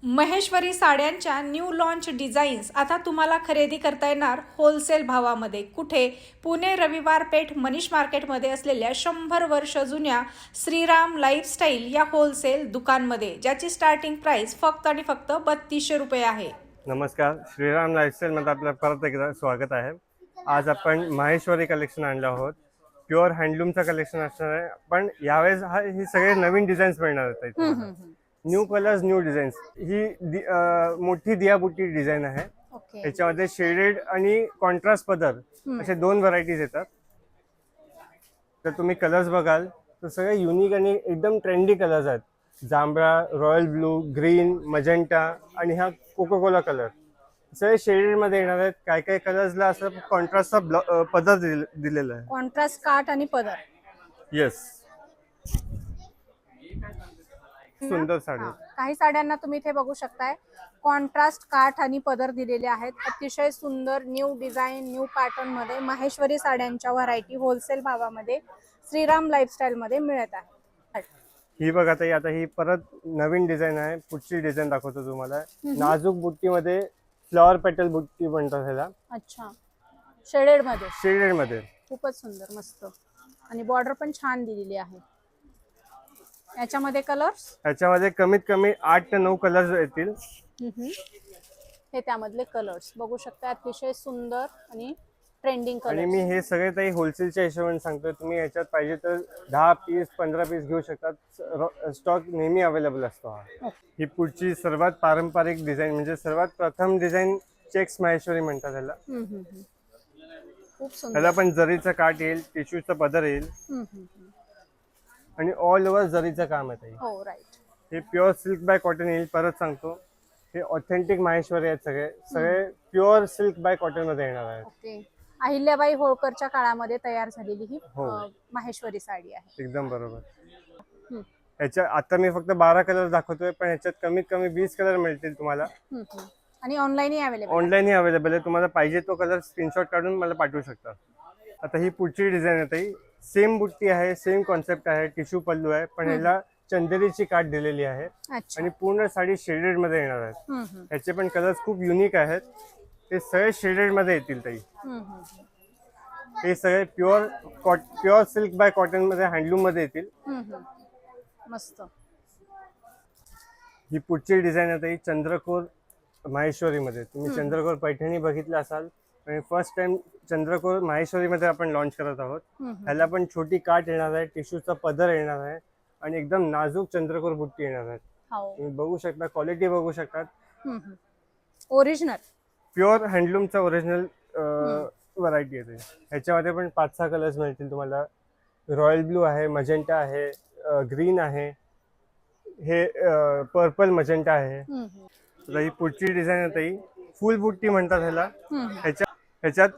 Maheshwari साड्यांच्या new launch designs आता तुम्हाला खरेदी करता येणार होलसेल भावामध्ये. कुठे? पुणे रविवार पेठ मनीष मार्केटमध्ये असलेल्या 100 वर्ष जुन्या श्रीराम लाईफस्टाईल या होलसेल दुकानमध्ये, ज्याची स्टार्टिंग प्राइस फक्त आणि फक्त 3200 रुपये आहे. नमस्कार, श्रीराम लाईफस्टाईलमध्ये आपलं परत एकदा स्वागत आहे. आज आपण माहेश्वरी कलेक्शन आणलं आहोत. प्युअर हँडलूमचं कलेक्शन असणार आहे, पण यावेळेस हे सगळे नवीन डिझाईन्स मिळणार आहेत. New colours, new designs. ही मोठी दियाबुट्टी डिझाईन आहे. याच्यामध्ये शेडेड आणि कॉन्ट्रास्ट पदर असे दोन व्हरायटीज येतात. तर तुम्ही कलर्स बघाल तर सगळे युनिक आणि एकदम ट्रेंडी कलर्स आहेत. जांभळा, रॉयल ब्लू, ग्रीन, मजेंटा आणि हा कोको कोला कलर सगळे शेडेड मध्ये येणार आहेत. काय काय कलर्सला असं कॉन्ट्रास्टचा पदर दिलेला आहे. कॉन्ट्रास्ट काठ आणि पदर. येस, सुंदर साडी. काही साड्यांना तुम्ही इथे बघू शकताय कॉन्ट्रास्ट काठ आणि पदर दिलेले आहेत. अतिशय सुंदर न्यू डिझाईन, न्यू पॅटर्न मध्ये माहेश्वरी साड्यांच्या व्हरायटी होलसेल भावामध्ये श्रीराम लाईफस्टाईल मध्ये मिळत आहे. ही बघा ताई, आता ही परत नवीन डिझाईन आहे. पुढची डिझाईन दाखवतो तुम्हाला. नाजूक बुट्टीमध्ये फ्लॉवर पेटल बुट्टी म्हणतात ह्याला. अच्छा, शेडेड मध्ये. शेडेड मध्ये खूपच सुंदर, मस्त. आणि बॉर्डर पण छान दिलेली आहे. याच्यामध्ये कलर्स, ह्याच्यामध्ये कमीत कमी 8 ते 9 कलर्स येतील. हे त्यामधले कलर्स बघू शकता. अतिशय सुंदर आणि ट्रेंडिंग कलर. आणि मी हे सगळे ताई होलसेलच्या हिशोबाने सांगतोय. तुम्ही याच्यात पाहिजे तर 10 पीस 15 पीस घेऊ शकतात. स्टॉक नेहमी अवेलेबल असतो. हा ही पुढची सर्वात पारंपरिक डिझाईन, म्हणजे सर्वात प्रथम डिझाईन चेक्स माहेश्वरी म्हणतात ह्याला. खूप सुंदर. ह्याला पण जरीचं काठ येईल, टिश्यूचं पदर येईल आणि ऑल ओव्हर जरीचं काम आहे ताई. हो, राईट. हे प्युअर सिल्क बाय कॉटन येईल. परत सांगतो, हे ऑथेंटिक माहेश्वरी आहेत. सगळे प्युअर सिल्क बाय कॉटन मध्ये येणार आहेत. ओके. अहिल्याबाई होळकरच्या काळामध्ये तयार झालेली ही माहेश्वरी साडी आहे. एकदम बरोबर. ह्याच्यात आता मी फक्त 12 कलर दाखवतोय, पण ह्याच्यात कमीत कमी 20 कलर मिळतील तुम्हाला. आणि ऑनलाईनही अवेलेबल. ऑनलाईनही अवेलेबल आहे. तुम्हाला पाहिजे तो कलर स्क्रीनशॉट काढून मला पाठवू शकता. आता ही पुढची डिझाईन आहे ताई. सेम बुट्टी आहे, सेम कॉन्सेप्ट आहे, टिश्यू पल्लू आहे, पण ह्याला चंदेरीची काठ दिलेली आहे. आणि पूर्ण साडी शेडेड मध्ये येणार आहेत. ह्याचे पण कलर्स खूप युनिक आहेत. ते सगळे शेडेड मध्ये येतील ताई. हे सगळे प्युअर सिल्क बाय कॉटन मध्ये, हँडलूम मध्ये येतील. मस्त. ही पुढची डिझाईन आहे ताई चंद्रकोर माहेश्वरी मध्ये. तुम्ही चंद्रकोर पैठणी बघितलं असाल, आणि फर्स्ट टाइम चंद्रकोर माहेश्वरी मध्ये आपण लॉन्च करत आहोत. ह्याला पण छोटी काठ येणार आहे, टिश्यूचा पदर येणार आहे आणि एकदम नाजूक चंद्रकोर बुट्टी येणार आहे. तुम्ही बघू शकता, क्वालिटी बघू शकतात. ओरिजिनल प्युअर हँडलूमचा ओरिजिनल व्हरायटी आहे. ह्याच्यामध्ये पण 5-6 कलर्स मिळतील तुम्हाला. रॉयल ब्लू आहे, मजेंटा आहे, ग्रीन आहे, हे पर्पल मजेंटा आहे. ही पुढची डिझाईन आहे ताई. फुल बुट्टी म्हणतात ह्याला. ह्याच्यात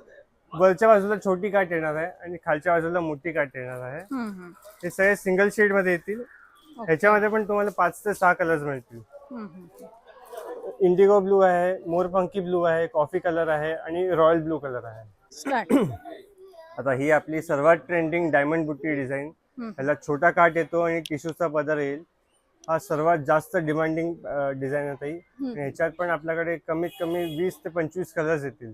वरच्या बाजूला छोटी काठ येणार आहे आणि खालच्या बाजूला मोठी काठ येणार आहे. हे सगळे सिंगल शेड मध्ये येतील. ह्याच्यामध्ये पण तुम्हाला 5 ते 6 कलर्स मिळतील. इंडिगो ब्लू आहे, मोरपंखी ब्लू आहे, कॉफी कलर आहे आणि रॉयल ब्लू कलर आहे. आता ही आपली सर्वात ट्रेंडिंग डायमंड बुट्टी डिझाईन. ह्याला छोटा काठ येतो आणि टिश्यूचा पदर येईल. हा सर्वात जास्त डिमांडिंग डिझाईन आहे ताई. ह्याच्यात पण आपल्याकडे कमीत कमी 20 ते 25 कलर्स येतील.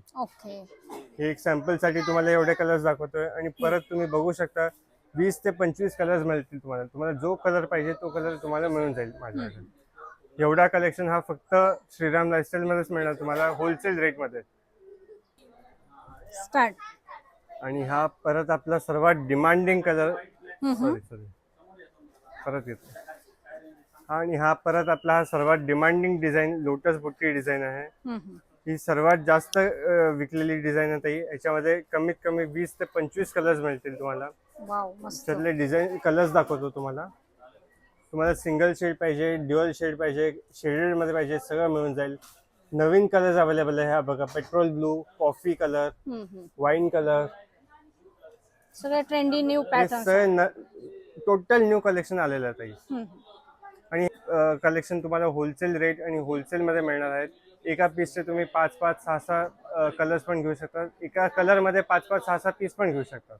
हे एक सॅम्पल साठी तुम्हाला एवढे कलर्स दाखवतोय. आणि परत तुम्ही बघू शकता 20 ते 25 कलर्स मिळतील तुम्हाला. तुम्हाला जो कलर पाहिजे तो कलर तुम्हाला मिळून जाईल माझ्याकडे. एवढा कलेक्शन हा फक्त श्रीराम लाईफस्टाईल मध्येच मिळणार तुम्हाला, होलसेल रेट मध्ये. स्टार्ट. आणि हा परत आपला सर्वात डिमांडिंग कलर, सॉरी परत येतो. आणि हा परत आपला हा सर्वात डिमांडिंग डिझाईन लोटस बुट्टी डिझाईन आहे. ही सर्वात जास्त विकलेली डिझाईन आहे ताई. याच्यामध्ये कमीत कमी 20 ते 25 कलर्स मिळतील तुम्हाला. त्यातले डिझाईन कलर्स दाखवतो तुम्हाला. तुम्हाला सिंगल शेड पाहिजे, ड्युअल शेड पाहिजे, शेडेड मध्ये पाहिजे, सगळं मिळून जाईल. नवीन कलर्स अवेलेबल आहे. हा बघा, petrol blue, coffee colour, wine colour, सगळे trendy new pattern, total new collection आलेलं आहे ताई. आणि कलेक्शन तुम्हाला होलसेल रेट आणि होलसेल मध्ये मिळणार आहेत. एका पीसचे तुम्ही 5-5, 6-6 कलर्स पण घेऊ शकता. एका कलर मध्ये 5-5, 6-6 पीस पण घेऊ शकता.